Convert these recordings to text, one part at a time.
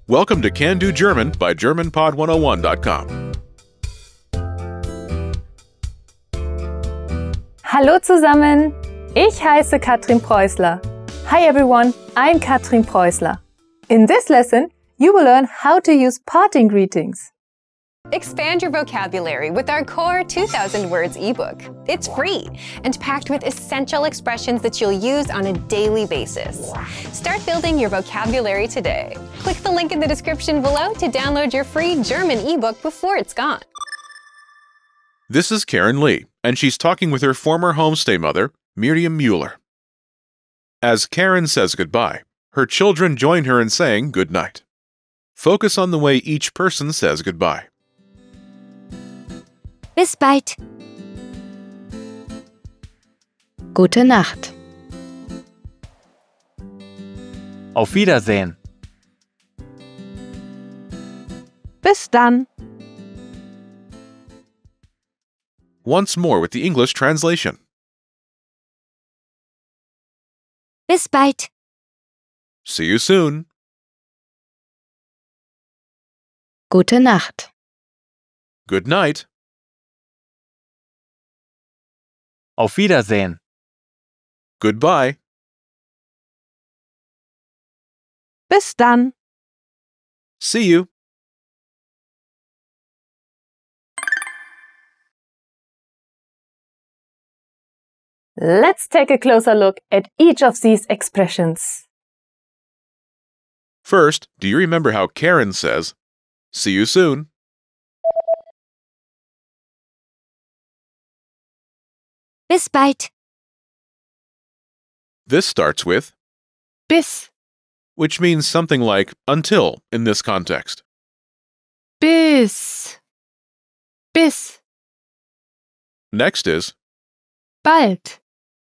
Welcome to Can Do German by GermanPod101.com. Hallo zusammen, ich heiße Katrin Preußler. Hi everyone, I'm Katrin Preußler. In this lesson, you will learn how to use parting greetings. Expand your vocabulary with our core 2,000 words ebook. It's free and packed with essential expressions that you'll use on a daily basis. Start building your vocabulary today. Click the link in the description below to download your free German ebook before it's gone. This is Karen Lee, and she's talking with her former homestay mother, Miriam Mueller. As Karen says goodbye, her children join her in saying good night. Focus on the way each person says goodbye. Bis bald. Gute Nacht. Auf Wiedersehen. Bis dann. Once more with the English translation. Bis bald. See you soon. Gute Nacht. Good night. Auf Wiedersehen. Goodbye. Bis dann. See you. Let's take a closer look at each of these expressions. First, do you remember how Karen says, "See you soon"? Bis bald. This starts with Bis. which means something like until in this context. Bis. Bis. Next is Bald.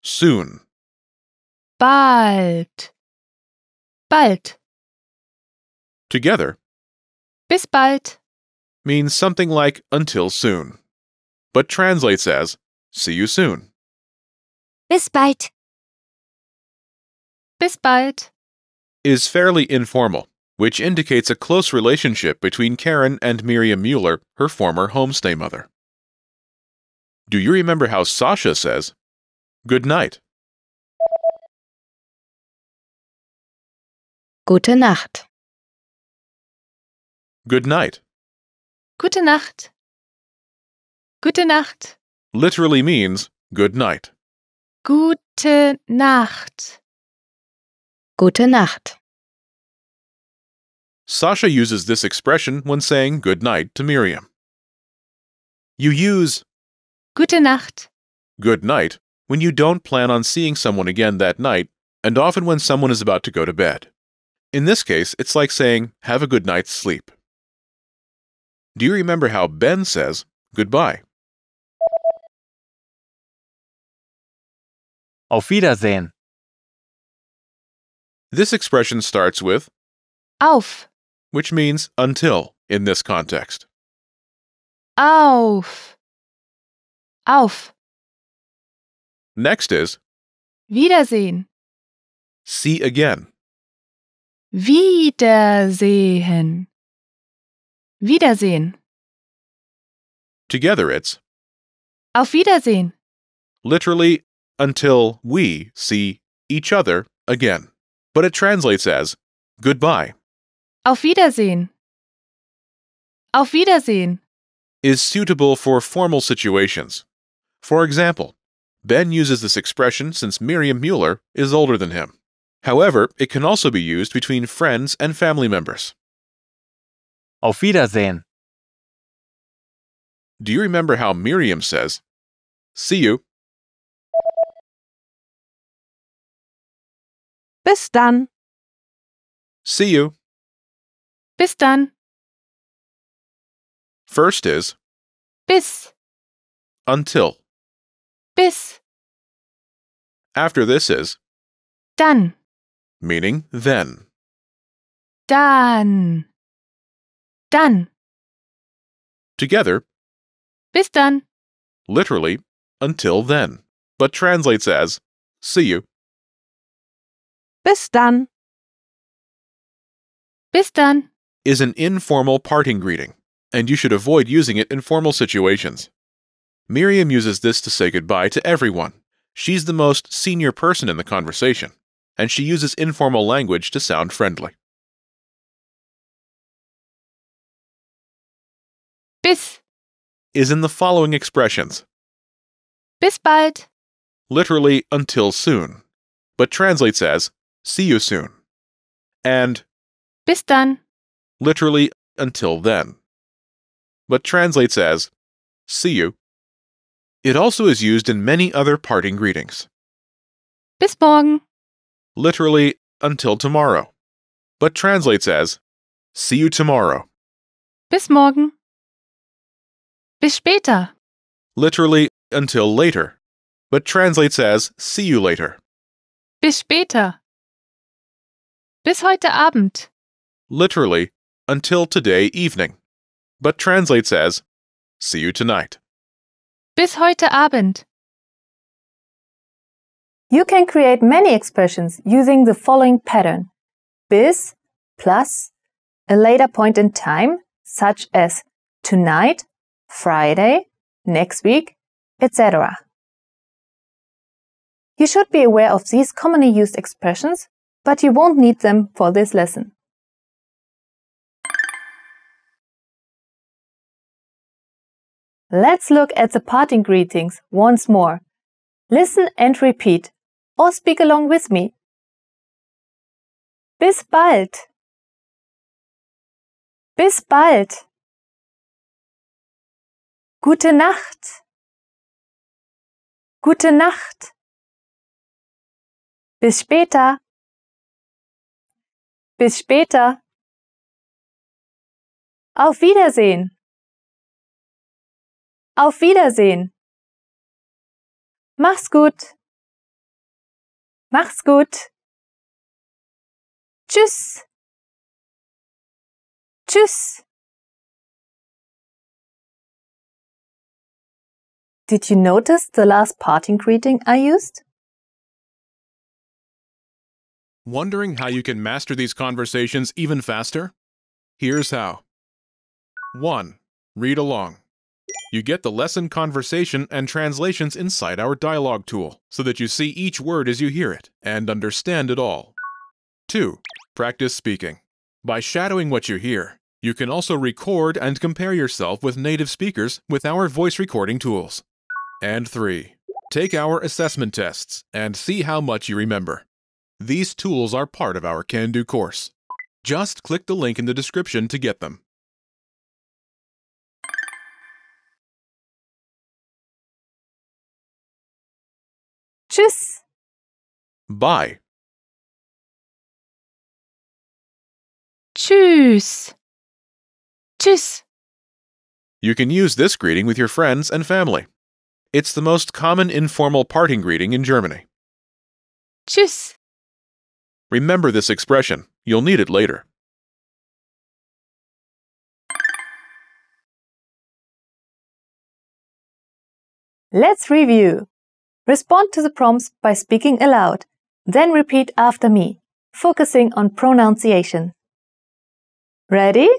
soon. Bald. Bald. Together Bis bald. means something like until soon, but translates as see you soon. Bis bald. Bis bald. Is fairly informal, which indicates a close relationship between Karen and Miriam Mueller, her former homestay mother. Do you remember how Sasha says, good night? Gute Nacht. Good night Gute Nacht. Gute Nacht. literally means good night. Gute Nacht. Gute Nacht. Sasha uses this expression when saying good night to Miriam. You use Gute Nacht. good night when you don't plan on seeing someone again that night, and often when someone is about to go to bed. In this case, it's like saying, have a good night's sleep. Do you remember how Ben says goodbye? Auf Wiedersehen. This expression starts with Auf. which means until in this context. Auf. Auf. Next is Wiedersehen. see again. Wiedersehen. Wiedersehen. Together it's Auf Wiedersehen. literally until we see each other again, but it translates as goodbye. Auf Wiedersehen. Auf Wiedersehen. Is suitable for formal situations. For example, Ben uses this expression since Miriam Mueller is older than him. However, it can also be used between friends and family members. Auf Wiedersehen. Do you remember how Miriam says, see you? Bis dann. See you. Bis dann. First is Bis. until. Bis. After this is Dann. meaning then. Dann. Dann. Together, Bis dann. literally until then, but translates as see you. Bis dann. Bis dann. is an informal parting greeting, and you should avoid using it in formal situations. Miriam uses this to say goodbye to everyone. She's the most senior person in the conversation, and she uses informal language to sound friendly. Bis. Is in the following expressions. Bis bald. Literally, until soon, but translates as, see you soon. And Bis dann. literally, until then, but translates as, see you. It also is used in many other parting greetings. Bis morgen. Literally, until tomorrow, but translates as, see you tomorrow. Bis morgen. Bis später. Literally, until later, but translates as, see you later. Bis später. Bis heute Abend. Literally, until today evening, but translates as, see you tonight. Bis heute Abend. You can create many expressions using the following pattern. Bis plus a later point in time, such as tonight, Friday, next week, etc. You should be aware of these commonly used expressions, but you won't need them for this lesson. Let's look at the parting greetings once more. Listen and repeat, or speak along with me. Bis bald. Bis bald. Gute Nacht. Gute Nacht. Bis später. Bis später. Auf Wiedersehen. Auf Wiedersehen. Mach's gut. Mach's gut. Tschüss. Tschüss. Did you notice the last parting greeting I used? Wondering how you can master these conversations even faster? Here's how. 1. Read along. You get the lesson conversation and translations inside our dialogue tool, so that you see each word as you hear it and understand it all. 2. Practice speaking. By shadowing what you hear, you can also record and compare yourself with native speakers with our voice recording tools. And 3. Take our assessment tests and see how much you remember. These tools are part of our Can-Do course. Just click the link in the description to get them. Tschüss. Bye. Tschüss. Tschüss. You can use this greeting with your friends and family. It's the most common informal parting greeting in Germany. Tschüss. Remember this expression. You'll need it later. Let's review. Respond to the prompts by speaking aloud, then repeat after me, focusing on pronunciation. Ready?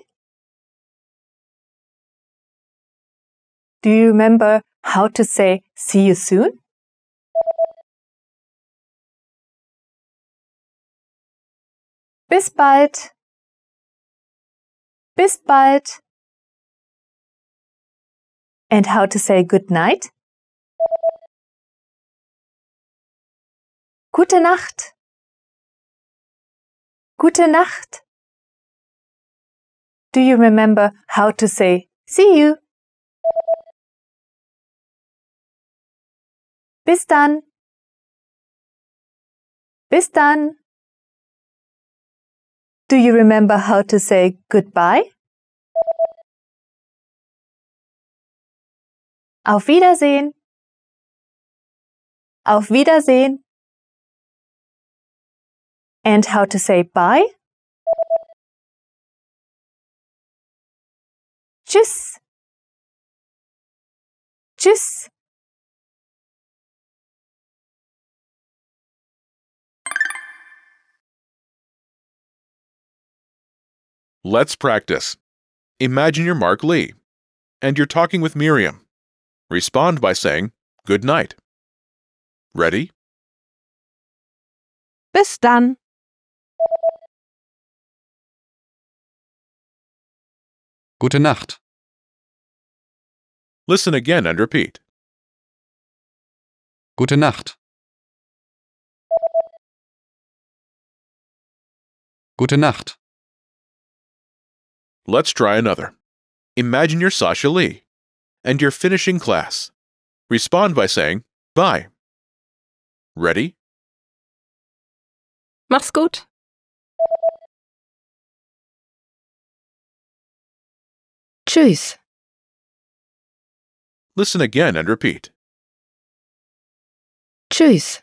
Do you remember how to say "see you soon"? Bis bald. Bis bald. And how to say good night? Gute Nacht. Gute Nacht. Do you remember how to say see you? Bis dann. Bis dann. Do you remember how to say goodbye? Auf Wiedersehen. Auf Wiedersehen. And how to say bye? Tschüss. Tschüss. Let's practice. Imagine you're Mark Lee, and you're talking with Miriam. Respond by saying, good night. Ready? Bis dann. Gute Nacht. Listen again and repeat. Gute Nacht. Gute Nacht. Let's try another. Imagine you're Sasha Lee, and you're finishing class. Respond by saying, bye. Ready? Mach's gut. Tschüss. Listen again and repeat. Tschüss.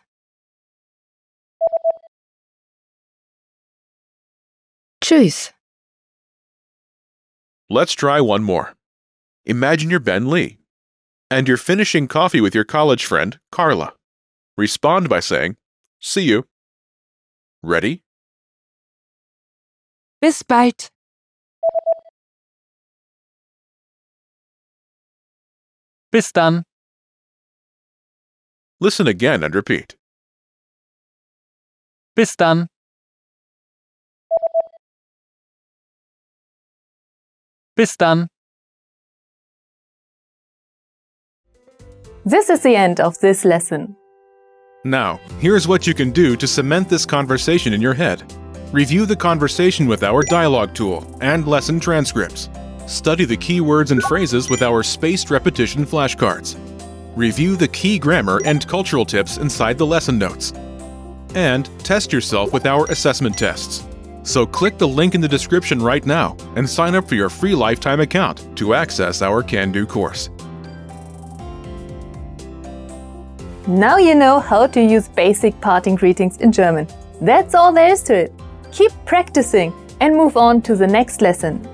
Tschüss. Let's try one more. Imagine you're Ben Lee, and you're finishing coffee with your college friend, Carla. Respond by saying, see you. Ready? Bis bald. Bis dann. Listen again and repeat. Bis dann. Bis dann. This is the end of this lesson. Now, here's what you can do to cement this conversation in your head. Review the conversation with our dialogue tool and lesson transcripts. Study the key words and phrases with our spaced repetition flashcards. Review the key grammar and cultural tips inside the lesson notes. And test yourself with our assessment tests. So click the link in the description right now and sign up for your free lifetime account to access our Can-Do course. Now you know how to use basic parting greetings in German. That's all there is to it. Keep practicing and move on to the next lesson.